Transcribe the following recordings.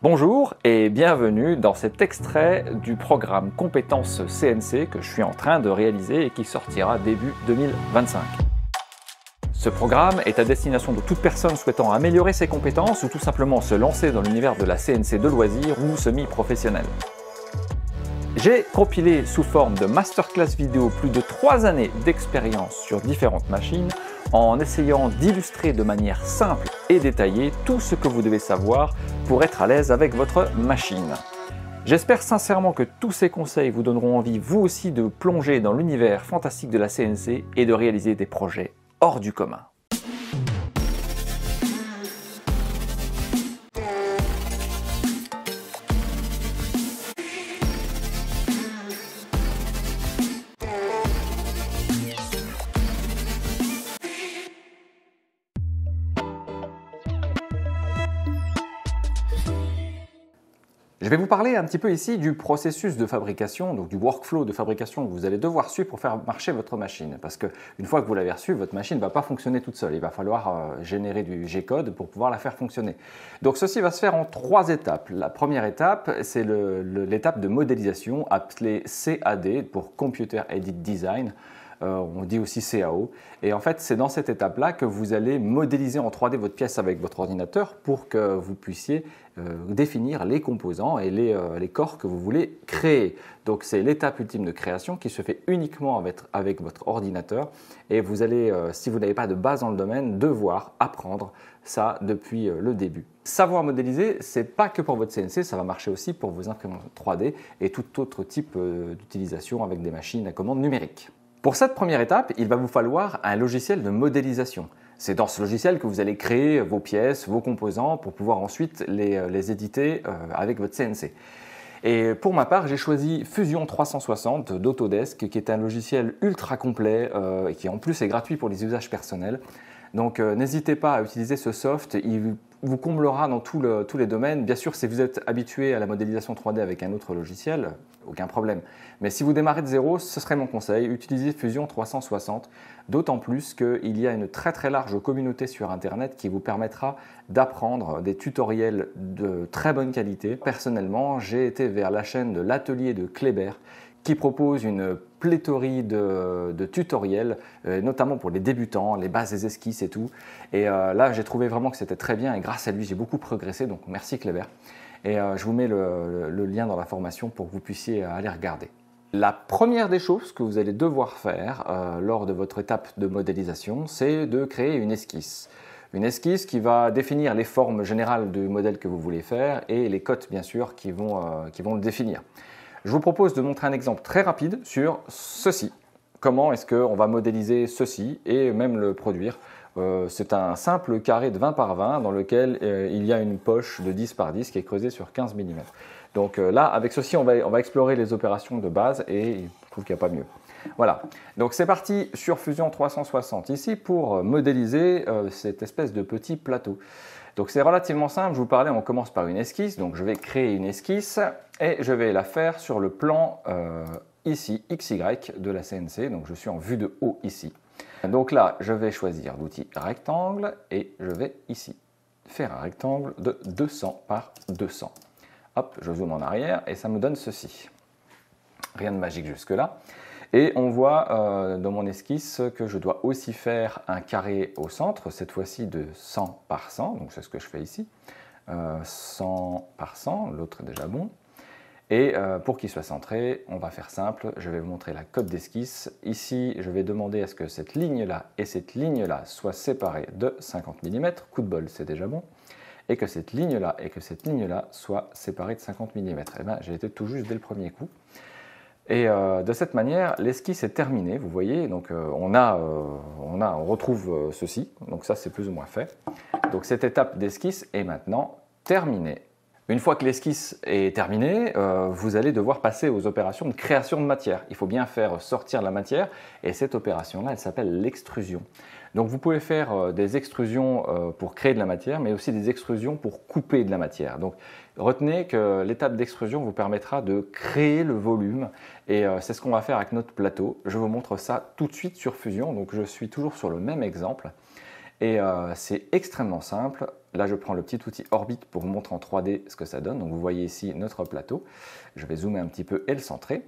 Bonjour et bienvenue dans cet extrait du programme Compétences CNC que je suis en train de réaliser et qui sortira début 2025. Ce programme est à destination de toute personne souhaitant améliorer ses compétences ou tout simplement se lancer dans l'univers de la CNC de loisirs ou semi-professionnel. J'ai compilé sous forme de masterclass vidéo plus de 3 années d'expérience sur différentes machines en essayant d'illustrer de manière simple et détaillée tout ce que vous devez savoir pour être à l'aise avec votre machine. J'espère sincèrement que tous ces conseils vous donneront envie vous aussi de plonger dans l'univers fantastique de la CNC et de réaliser des projets hors du commun. Je vais vous parler un petit peu ici du processus de fabrication, donc du workflow de fabrication que vous allez devoir suivre pour faire marcher votre machine. Parce qu'une fois que vous l'avez reçue, votre machine ne va pas fonctionner toute seule. Il va falloir générer du G-code pour pouvoir la faire fonctionner. Donc ceci va se faire en 3 étapes. La première étape, c'est l'étape de modélisation appelée CAD pour Computer Aided Design. On dit aussi CAO. Et en fait, c'est dans cette étape-là que vous allez modéliser en 3D votre pièce avec votre ordinateur pour que vous puissiez définir les composants et les corps que vous voulez créer. Donc, c'est l'étape ultime de création qui se fait uniquement avec votre ordinateur. Et vous allez, si vous n'avez pas de base dans le domaine, devoir apprendre ça depuis le début. Savoir modéliser, c'est pas que pour votre CNC, ça va marcher aussi pour vos imprimantes 3D et tout autre type d'utilisation avec des machines à commande numérique. Pour cette première étape, il va vous falloir un logiciel de modélisation. C'est dans ce logiciel que vous allez créer vos pièces, vos composants pour pouvoir ensuite les éditer avec votre CNC. Et pour ma part, j'ai choisi Fusion 360 d'Autodesk, qui est un logiciel ultra complet et qui en plus est gratuit pour les usages personnels. Donc n'hésitez pas à utiliser ce soft, il vous comblera dans tous les domaines. Bien sûr, si vous êtes habitué à la modélisation 3D avec un autre logiciel, aucun problème. Mais si vous démarrez de zéro, ce serait mon conseil, utilisez Fusion 360, d'autant plus qu'il y a une très large communauté sur Internet qui vous permettra d'apprendre des tutoriels de très bonne qualité. Personnellement, j'ai été vers la chaîne de l'atelier de Kléber qui propose une pléthorie de tutoriels, notamment pour les débutants, les bases des esquisses et tout. Et là, j'ai trouvé vraiment que c'était très bien et grâce à lui, j'ai beaucoup progressé, donc merci Kléber. Et je vous mets le lien dans la formation pour que vous puissiez aller regarder. La première des choses que vous allez devoir faire lors de votre étape de modélisation, c'est de créer une esquisse. Une esquisse qui va définir les formes générales du modèle que vous voulez faire et les cotes, bien sûr, qui vont le définir. Je vous propose de montrer un exemple très rapide sur ceci. Comment est-ce qu'on va modéliser ceci et même le produire. C'est un simple carré de 20 par 20 dans lequel il y a une poche de 10 par 10 qui est creusée sur 15 mm. Donc là, avec ceci, on va explorer les opérations de base et je trouve qu'il n'y a pas mieux. Voilà, donc c'est parti sur Fusion 360 ici pour modéliser cette espèce de petit plateau. Donc c'est relativement simple, je vous parlais, on commence par une esquisse, donc je vais créer une esquisse et je vais la faire sur le plan ici, XY de la CNC, donc je suis en vue de haut ici. Donc là, je vais choisir l'outil rectangle et je vais ici faire un rectangle de 200 par 200. Hop, je zoome en arrière et ça me donne ceci. Rien de magique jusque-là. Et on voit dans mon esquisse que je dois aussi faire un carré au centre, cette fois-ci de 100 par 100, donc c'est ce que je fais ici. 100 par 100, l'autre est déjà bon. Et pour qu'il soit centré, on va faire simple, je vais vous montrer la cote d'esquisse. Ici, je vais demander à ce que cette ligne-là et cette ligne-là soient séparées de 50 mm, coup de bol, c'est déjà bon. Et que cette ligne-là et que cette ligne-là soient séparées de 50 mm. Et bien, j'ai été tout juste dès le premier coup. Et de cette manière, l'esquisse est terminée, vous voyez, donc on retrouve ceci, donc ça c'est plus ou moins fait. Donc cette étape d'esquisse est maintenant terminée. Une fois que l'esquisse est terminée, vous allez devoir passer aux opérations de création de matière. Il faut bien faire sortir la matière et cette opération-là, elle s'appelle l'extrusion. Donc vous pouvez faire des extrusions pour créer de la matière, mais aussi des extrusions pour couper de la matière. Donc retenez que l'étape d'extrusion vous permettra de créer le volume et c'est ce qu'on va faire avec notre plateau. Je vous montre ça tout de suite sur Fusion, donc je suis toujours sur le même exemple. Et c'est extrêmement simple. Là, je prends le petit outil Orbit pour vous montrer en 3D ce que ça donne. Donc, vous voyez ici notre plateau. Je vais zoomer un petit peu et le centrer.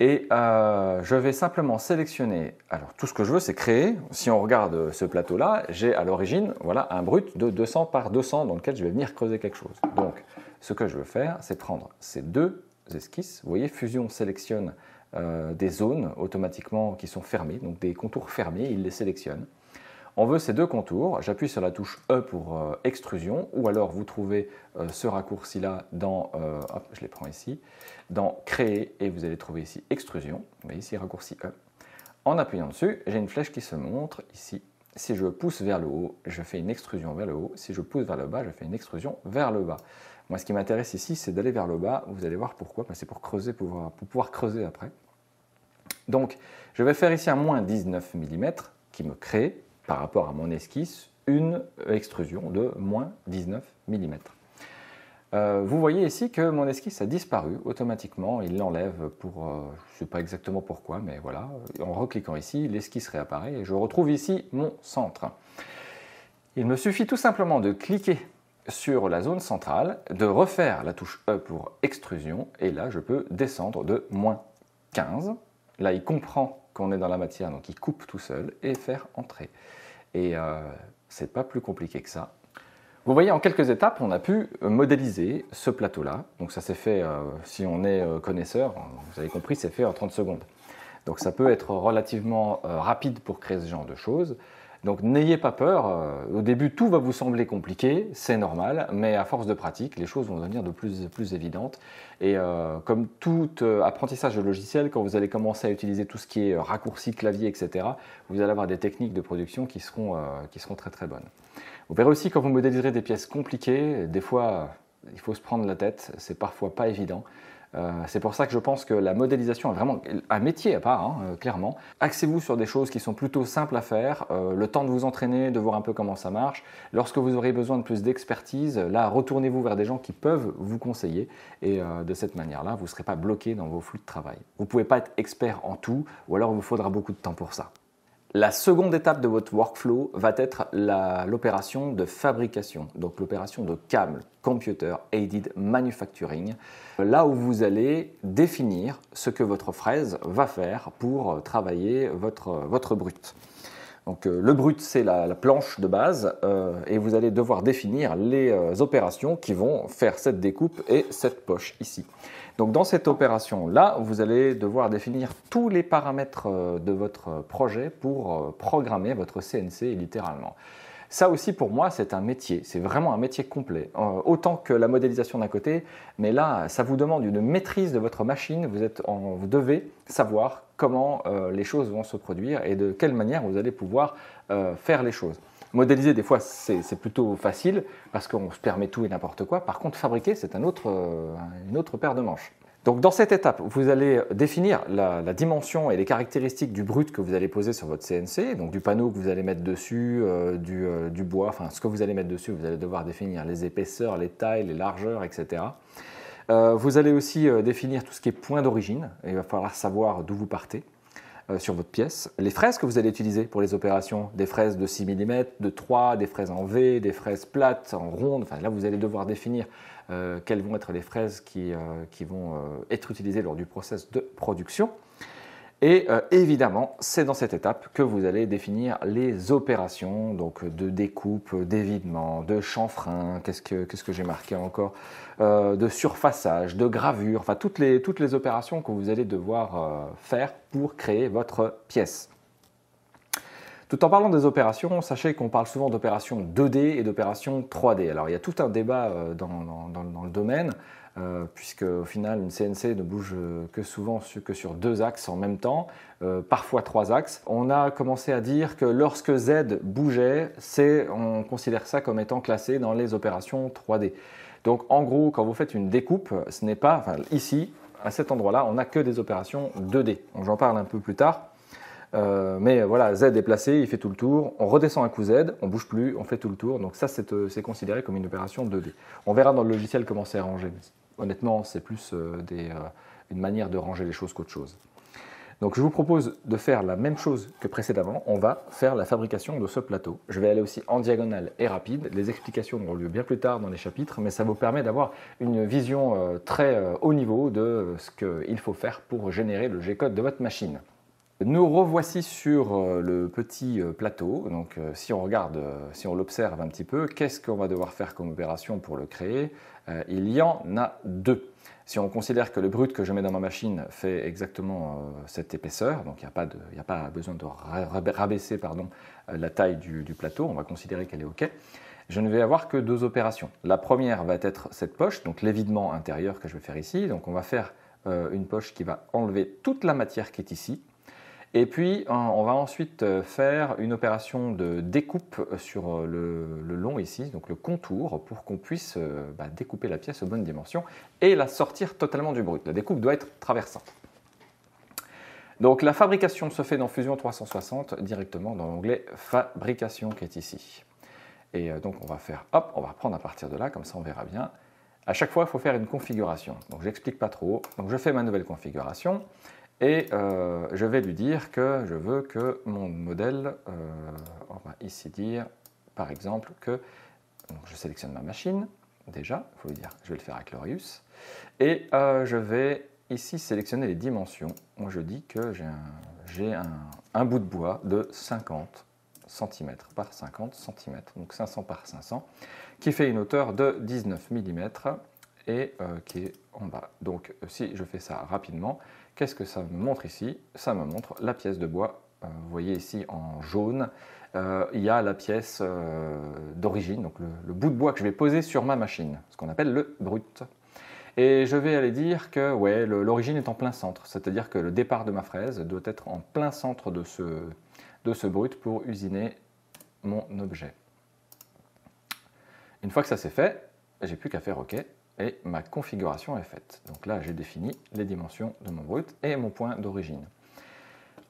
Et je vais simplement sélectionner. Alors, tout ce que je veux, c'est créer. Si on regarde ce plateau-là, j'ai à l'origine voilà, un brut de 200 par 200 dans lequel je vais venir creuser quelque chose. Donc, ce que je veux faire, c'est prendre ces deux esquisses. Vous voyez, Fusion sélectionne des zones automatiquement qui sont fermées, donc des contours fermés, il les sélectionne. On veut ces deux contours, j'appuie sur la touche E pour extrusion, ou alors vous trouvez ce raccourci-là dans, hop, je les prends ici, dans Créer, et vous allez trouver ici Extrusion, vous voyez ici raccourci E. En appuyant dessus, j'ai une flèche qui se montre ici. Si je pousse vers le haut, je fais une extrusion vers le haut. Si je pousse vers le bas, je fais une extrusion vers le bas. Moi, ce qui m'intéresse ici, c'est d'aller vers le bas. Vous allez voir pourquoi. C'est pour creuser, pour pouvoir creuser après. Donc, je vais faire ici un moins 19 mm qui me crée, par rapport à mon esquisse, une extrusion de moins 19 mm. Vous voyez ici que mon esquisse a disparu automatiquement, il l'enlève pour, je ne sais pas exactement pourquoi, mais voilà, en recliquant ici, l'esquisse réapparaît et je retrouve ici mon centre. Il me suffit tout simplement de cliquer sur la zone centrale, de refaire la touche E pour extrusion, et là je peux descendre de moins 15. Là il comprend qu'on est dans la matière, donc il coupe tout seul, et faire entrer. Et c'est pas plus compliqué que ça. Vous voyez, en quelques étapes, on a pu modéliser ce plateau-là. Donc ça s'est fait, si on est connaisseur, vous avez compris, c'est fait en 30 secondes. Donc ça peut être relativement rapide pour créer ce genre de choses. Donc n'ayez pas peur, au début tout va vous sembler compliqué, c'est normal, mais à force de pratique, les choses vont devenir de plus en plus évidentes. Et comme tout apprentissage de logiciel, quand vous allez commencer à utiliser tout ce qui est raccourci, clavier, etc., vous allez avoir des techniques de production qui seront très très bonnes. Vous verrez aussi quand vous modéliserez des pièces compliquées, des fois il faut se prendre la tête, c'est parfois pas évident. C'est pour ça que je pense que la modélisation est vraiment un métier à part, hein, clairement. Axez-vous sur des choses qui sont plutôt simples à faire, le temps de vous entraîner, de voir un peu comment ça marche. Lorsque vous aurez besoin de plus d'expertise, là, retournez-vous vers des gens qui peuvent vous conseiller et de cette manière-là, vous ne serez pas bloqué dans vos flux de travail. Vous ne pouvez pas être expert en tout ou alors il vous faudra beaucoup de temps pour ça. La seconde étape de votre workflow va être l'opération de fabrication, donc l'opération de CAM, Computer Aided Manufacturing, là où vous allez définir ce que votre fraise va faire pour travailler votre brut. Donc, le brut, c'est la planche de base et vous allez devoir définir les opérations qui vont faire cette découpe et cette poche ici. Donc dans cette opération-là, vous allez devoir définir tous les paramètres de votre projet pour programmer votre CNC littéralement. Ça aussi pour moi c'est un métier, c'est vraiment un métier complet, autant que la modélisation d'un côté, mais là ça vous demande une maîtrise de votre machine, vous devez savoir comment les choses vont se produire et de quelle manière vous allez pouvoir faire les choses. Modéliser, des fois, c'est plutôt facile parce qu'on se permet tout et n'importe quoi. Par contre, fabriquer, c'est une autre paire de manches. Donc, dans cette étape, vous allez définir la dimension et les caractéristiques du brut que vous allez poser sur votre CNC, donc du panneau que vous allez mettre dessus, du bois, enfin, ce que vous allez mettre dessus, vous allez devoir définir les épaisseurs, les tailles, les largeurs, etc. Vous allez aussi définir tout ce qui est point d'origine. Il va falloir savoir d'où vous partez sur votre pièce. Les fraises que vous allez utiliser pour les opérations, des fraises de 6 mm, de 3, des fraises en V, des fraises plates, en ronde. Enfin, là, vous allez devoir définir quelles vont être les fraises qui vont être utilisées lors du process de production. Et évidemment, c'est dans cette étape que vous allez définir les opérations donc de découpe, d'évidement, de chanfrein, qu'est-ce que j'ai marqué encore, de surfaçage, de gravure, enfin toutes les opérations que vous allez devoir faire pour créer votre pièce. Tout en parlant des opérations, sachez qu'on parle souvent d'opérations 2D et d'opérations 3D. Alors il y a tout un débat dans le domaine. Puisque au final une CNC ne bouge que sur 2 axes en même temps, parfois 3 axes. On a commencé à dire que lorsque Z bougeait, on considère ça comme étant classé dans les opérations 3D. Donc en gros, quand vous faites une découpe, ce n'est pas, enfin, ici, à cet endroit-là, on n'a que des opérations 2D. J'en parle un peu plus tard. Mais voilà, Z est placé, il fait tout le tour, on redescend un coup Z, on ne bouge plus, on fait tout le tour, donc ça c'est considéré comme une opération 2D. On verra dans le logiciel comment c'est arrangé. Honnêtement, c'est plus une manière de ranger les choses qu'autre chose. Donc je vous propose de faire la même chose que précédemment. On va faire la fabrication de ce plateau. Je vais aller aussi en diagonale et rapide. Les explications auront lieu bien plus tard dans les chapitres, mais ça vous permet d'avoir une vision très haut niveau de ce qu'il faut faire pour générer le G-code de votre machine. Nous revoici sur le petit plateau. Donc si on regarde, si on l'observe un petit peu, qu'est-ce qu'on va devoir faire comme opération pour le créer? Il y en a deux. Si on considère que le brut que je mets dans ma machine fait exactement cette épaisseur, donc il n'y a pas besoin de rabaisser la taille du plateau, on va considérer qu'elle est OK, je ne vais avoir que deux opérations. La première va être cette poche, donc l'évidement intérieur que je vais faire ici. Donc on va faire une poche qui va enlever toute la matière qui est ici. Et puis, on va ensuite faire une opération de découpe sur le long ici, donc le contour, pour qu'on puisse découper la pièce aux bonnes dimensions et la sortir totalement du brut. La découpe doit être traversante. Donc la fabrication se fait dans Fusion 360 directement dans l'onglet Fabrication qui est ici. Et donc on va faire, hop, on va reprendre à partir de là, comme ça on verra bien. À chaque fois, il faut faire une configuration. Donc j'explique pas trop. Donc je fais ma nouvelle configuration. Et je vais lui dire que je veux que mon modèle, on va ici dire par exemple que donc je sélectionne ma machine, déjà, il faut lui dire, je vais le faire avec l'Aureus, et je vais ici sélectionner les dimensions. Moi je dis que j'ai un bout de bois de 50 cm par 50 cm, donc 500 par 500, qui fait une hauteur de 19 mm et qui est en bas. Donc si je fais ça rapidement, qu'est-ce que ça me montre ici? Ça me montre la pièce de bois. Vous voyez ici en jaune, il y a la pièce d'origine, donc le bout de bois que je vais poser sur ma machine, ce qu'on appelle le brut. Et je vais aller dire que ouais, l'origine est en plein centre, c'est-à-dire que le départ de ma fraise doit être en plein centre de ce brut pour usiner mon objet. Une fois que ça c'est fait, j'ai plus qu'à faire OK. Et ma configuration est faite. Donc là, j'ai défini les dimensions de mon brut et mon point d'origine.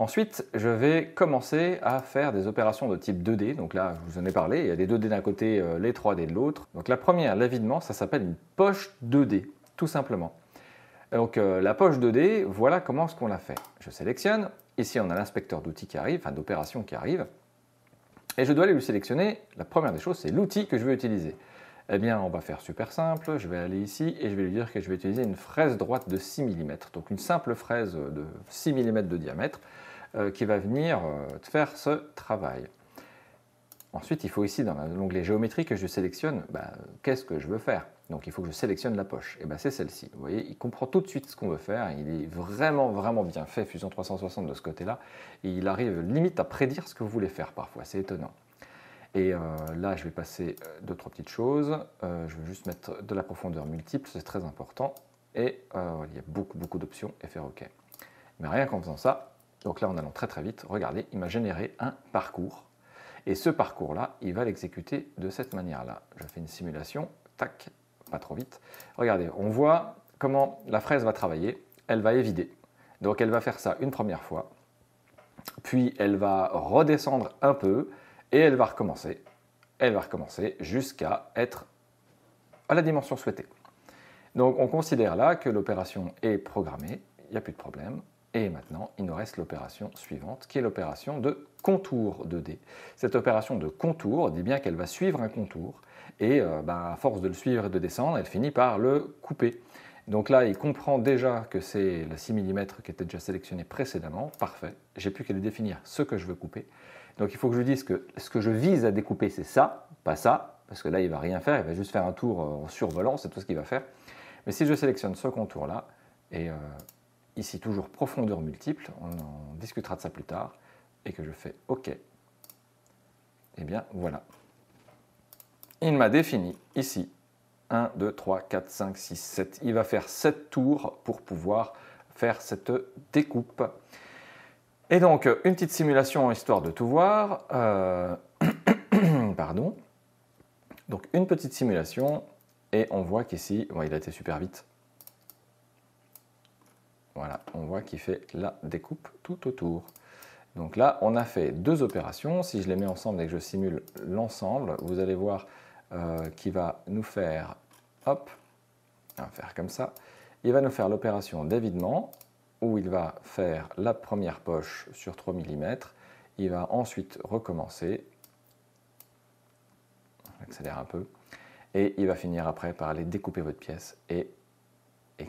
Ensuite, je vais commencer à faire des opérations de type 2D. Donc là, je vous en ai parlé, il y a des 2D d'un côté, les 3D de l'autre. Donc la première, l'évidement, ça s'appelle une poche 2D, tout simplement. Donc la poche 2D, voilà comment est-ce qu'on la fait. Je sélectionne, ici on a l'inspecteur d'outils qui arrive, enfin d'opérations qui arrive, et je dois aller lui sélectionner, la première des choses, c'est l'outil que je veux utiliser. Eh bien, on va faire super simple, je vais aller ici et je vais lui dire que je vais utiliser une fraise droite de 6 mm, donc une simple fraise de 6 mm de diamètre qui va venir faire ce travail. Ensuite, il faut ici dans l'onglet géométrie que je sélectionne qu'est-ce que je veux faire. Donc il faut que je sélectionne la poche, et c'est celle-ci. Vous voyez, il comprend tout de suite ce qu'on veut faire, il est vraiment bien fait, Fusion 360 de ce côté-là, et il arrive limite à prédire ce que vous voulez faire parfois, c'est étonnant. Et là, je vais passer 2-3 petites choses. Je vais juste mettre de la profondeur multiple, c'est très important. Et il y a beaucoup d'options et faire OK. Mais rien qu'en faisant ça, donc là, en allant très vite, regardez, il m'a généré un parcours. Et ce parcours-là, il va l'exécuter de cette manière-là. Je fais une simulation, tac, pas trop vite. Regardez, on voit comment la fraise va travailler. Elle va évider. Donc elle va faire ça une première fois. Puis elle va redescendre un peu. Et elle va recommencer jusqu'à être à la dimension souhaitée. Donc on considère là que l'opération est programmée, il n'y a plus de problème. Et maintenant, il nous reste l'opération suivante, qui est l'opération de contour 2D. Cette opération de contour dit bien qu'elle va suivre un contour, et à force de le suivre et de descendre, elle finit par le couper. Donc là, il comprend déjà que c'est le 6 mm qui était déjà sélectionné précédemment, parfait. J'ai plus qu'à lui définir ce que je veux couper. Donc il faut que je lui dise que ce que je vise à découper, c'est ça, pas ça, parce que là, il ne va rien faire, il va juste faire un tour en survolant, c'est tout ce qu'il va faire. Mais si je sélectionne ce contour-là, et ici toujours profondeur multiple, on en discutera de ça plus tard, et que je fais OK, et bien voilà. Il m'a défini ici 1, 2, 3, 4, 5, 6, 7. Il va faire 7 tours pour pouvoir faire cette découpe. Et donc, une petite simulation histoire de tout voir. Pardon. Donc, une petite simulation. Et on voit qu'ici, il a été super vite. Voilà, on voit qu'il fait la découpe tout autour. Donc là, on a fait 2 opérations. Si je les mets ensemble et que je simule l'ensemble, vous allez voir qu'il va nous faire, hop, on va faire comme ça. Il va nous faire l'opération d'évidement. où il va faire la première poche sur 3 mm. Il va ensuite recommencer. J'accélère un peu. Et il va finir après par aller découper votre pièce. Et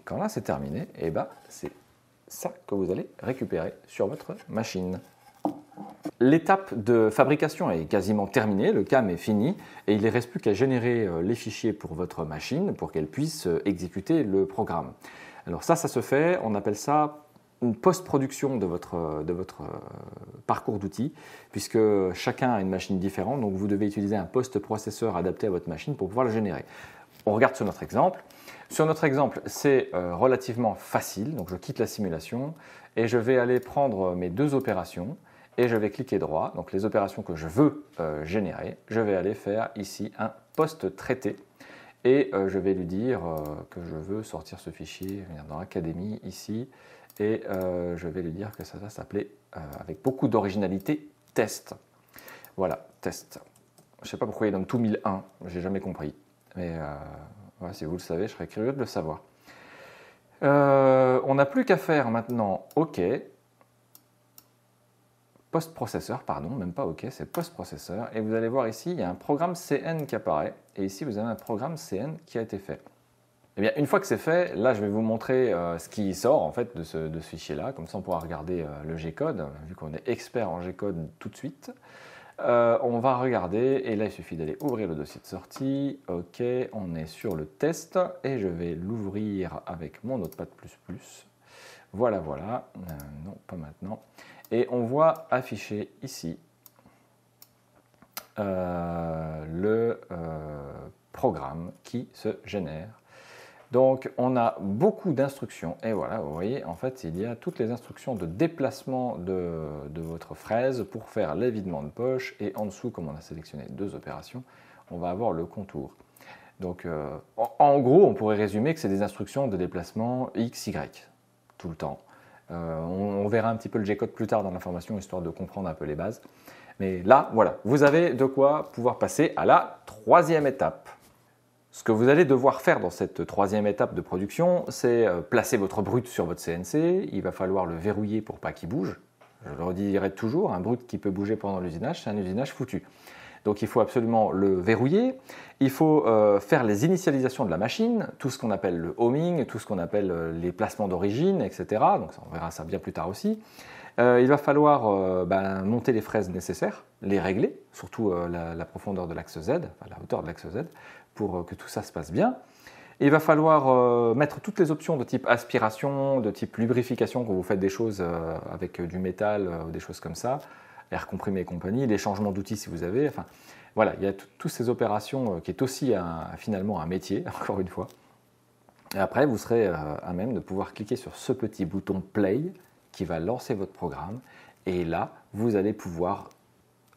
quand là c'est terminé, et ben, c'est ça que vous allez récupérer sur votre machine. L'étape de fabrication est quasiment terminée, le CAM est fini et il ne reste plus qu'à générer les fichiers pour votre machine pour qu'elle puisse exécuter le programme. Alors ça se fait, on appelle ça une post-production de votre parcours d'outils, puisque chacun a une machine différente, donc vous devez utiliser un post-processeur adapté à votre machine pour pouvoir le générer. On regarde sur notre exemple. Sur notre exemple, c'est relativement facile, donc je quitte la simulation et je vais aller prendre mes deux opérations et je vais cliquer droit, donc les opérations que je veux générer, je vais aller faire ici un post-traité et je vais lui dire que je veux sortir ce fichier dans Académie ici et je vais lui dire que ça va s'appeler avec beaucoup d'originalité test. Voilà, test. Je ne sais pas pourquoi il donne tout 1001, je n'ai jamais compris, mais ouais, si vous le savez, je serais curieux de le savoir. On n'a plus qu'à faire maintenant OK. Post-processeur, pardon, même pas OK, c'est post-processeur. Et vous allez voir ici, il y a un programme CN qui apparaît. Et ici, vous avez un programme CN qui a été fait. Eh bien, une fois que c'est fait, là, je vais vous montrer ce qui sort en fait de ce fichier-là. Comme ça, on pourra regarder le G-code, vu qu'on est expert en G-code tout de suite. On va regarder, et là, il suffit d'aller ouvrir le dossier de sortie. OK, on est sur le test, et je vais l'ouvrir avec mon Notepad++. Voilà, voilà. Non, pas maintenant. Et on voit afficher ici le programme qui se génère. Donc on a beaucoup d'instructions et voilà, vous voyez, en fait il y a toutes les instructions de déplacement de votre fraise pour faire l'évidement de poche et en dessous, comme on a sélectionné deux opérations, on va avoir le contour. Donc en gros, on pourrait résumer que c'est des instructions de déplacement X, Y, tout le temps. On verra un petit peu le G-code plus tard dans la formation, histoire de comprendre un peu les bases. Mais là, voilà, vous avez de quoi pouvoir passer à la troisième étape. Ce que vous allez devoir faire dans cette troisième étape de production, c'est placer votre brut sur votre CNC. Il va falloir le verrouiller pour pas qu'il bouge. Je le redirai toujours, un brut qui peut bouger pendant l'usinage, c'est un usinage foutu. Donc il faut absolument le verrouiller. Il faut faire les initialisations de la machine, tout ce qu'on appelle le homing, tout ce qu'on appelle les placements d'origine, etc. Donc on verra ça bien plus tard aussi. Il va falloir monter les fraises nécessaires, les régler, surtout la profondeur de l'axe Z, enfin, la hauteur de l'axe Z, pour que tout ça se passe bien. Il va falloir mettre toutes les options de type aspiration, de type lubrification quand vous faites des choses avec du métal ou des choses comme ça, air comprimé et compagnie, les changements d'outils si vous avez. Enfin, voilà, il y a toutes ces opérations qui est aussi finalement un métier, encore une fois. Et après, vous serez à même de pouvoir cliquer sur ce petit bouton Play qui va lancer votre programme. Et là, vous allez pouvoir,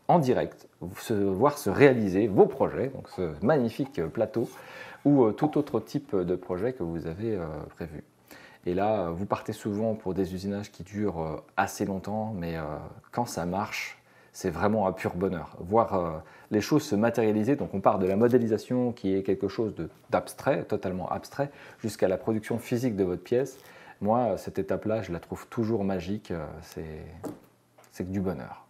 en direct, voir se réaliser vos projets, donc ce magnifique plateau, ou tout autre type de projet que vous avez prévu. Et là, vous partez souvent pour des usinages qui durent assez longtemps, mais quand ça marche, c'est vraiment un pur bonheur. Voir les choses se matérialiser, donc on part de la modélisation qui est quelque chose d'abstrait, totalement abstrait, jusqu'à la production physique de votre pièce. Moi, cette étape-là, je la trouve toujours magique, c'est que du bonheur.